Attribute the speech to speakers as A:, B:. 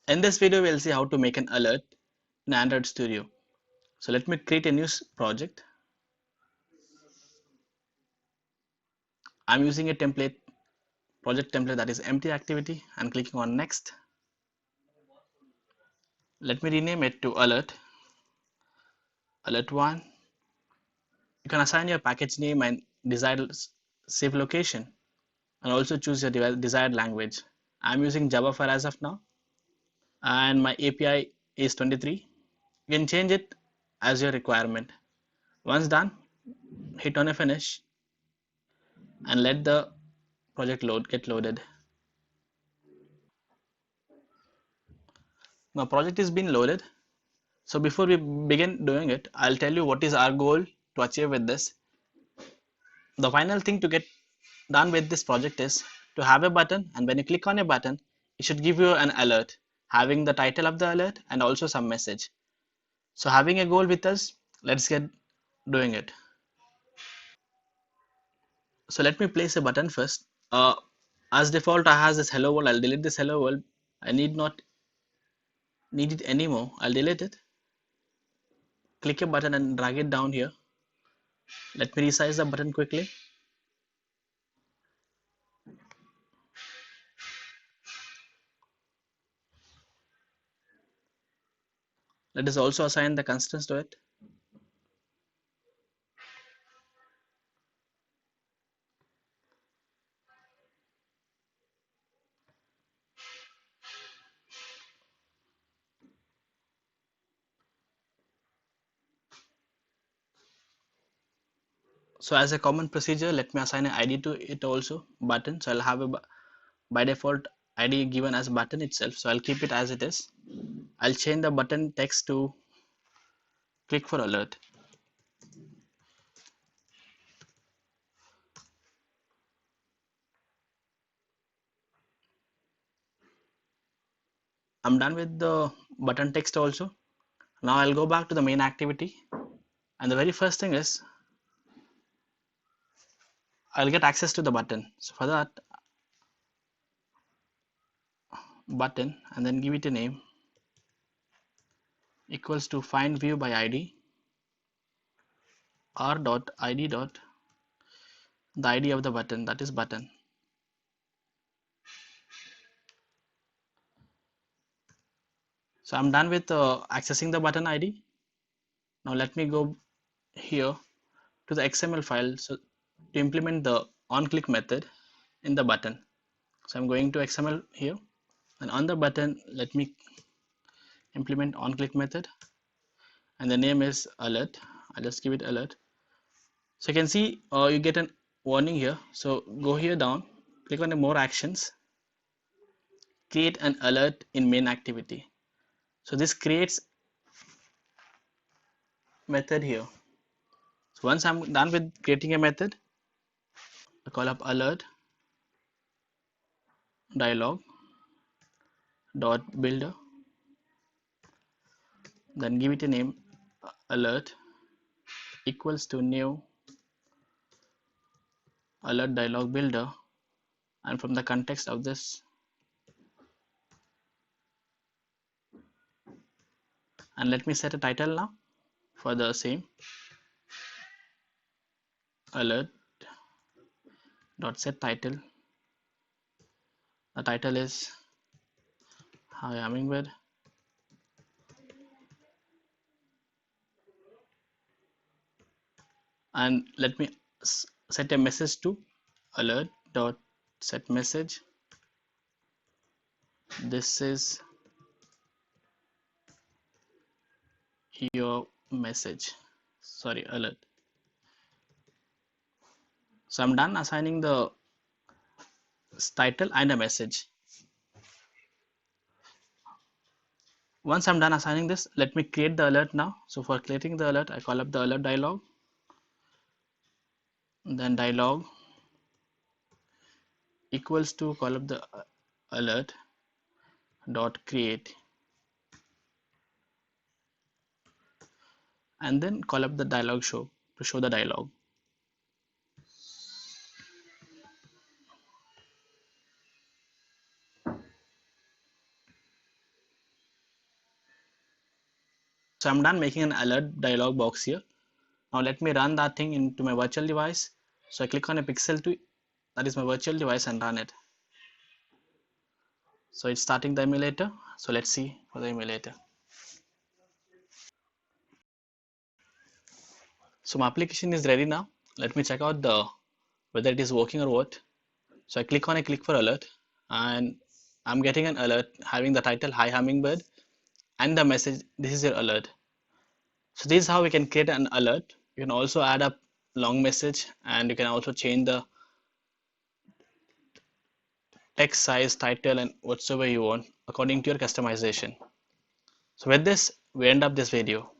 A: In this video, we'll see how to make an alert in Android Studio. So let me create a new project. I'm using a project template that is empty activity and clicking on next. Let me rename it to alert 1. You can assign your package name and desired save location and also choose your desired language. I'm using Java file as of now and my API is 23. You can change it as your requirement. Once done, hit on a finish and let the project get loaded. Now project is being loaded. So before we begin doing it, I'll tell you what is our goal to achieve with this. The final thing to get done with this project is to have a button, and when you click on a button, it should give you an alert having the title of the alert and also some message. So having a goal with us, let's get doing it. So let me place a button first. As default, I has this hello world. I'll delete this hello world. I not need it anymore. I'll delete it. Click a button and drag it down here. Let me resize the button quickly. Let us also assign the constants to it. So as a common procedure, let me assign an ID to it also, button. So I'll have a by default ID given as button itself. So I'll keep it as it is. I'll change the button text to click for alert. I'm done with the button text also. Now I'll go back to the main activity. And the very first thing is I'll get access to the button. So for that, button and then give it a name equals to find view by ID r dot id dot the ID of the button, that is button. So I'm done with accessing the button ID. Now let me go here to the XML file so to implement the on-click method in the button. So I'm going to XML here, and on the button let me implement on-click method, and the name is alert. I'll just give it alert. So you can see you get an warning here. So go here down, click on the more actions, create an alert in main activity. So this creates method here. So once I'm done with creating a method, I call up alert dialog dot builder, then give it a name alert equals to new alert dialog builder, and from the context of this, and let me set a title now for the same alert dot set title. The title is Hi Hummingbird, and let me set a message to alert dot set message. This is your message, sorry, alert. So I'm done assigning the title and a message. Once I'm done assigning this, let me create the alert now. So for creating the alert, I call up the alert dialog, then dialog equals to call up the alert dot create, and then call up the dialog show to show the dialog. So I'm done making an alert dialog box here. Now let me run that thing into my virtual device. So I click on a Pixel 2, that is my virtual device, and run it. So it's starting the emulator. So let's see for the emulator. So my application is ready now. Let me check out the whether it is working or what. So I click on a click for alert, and I'm getting an alert having the title Hi Hummingbird and the message this is your alert. So this is how we can create an alert. You can also add a long message, and you can also change the text size, title, and whatsoever you want according to your customization. So with this, we end up this video.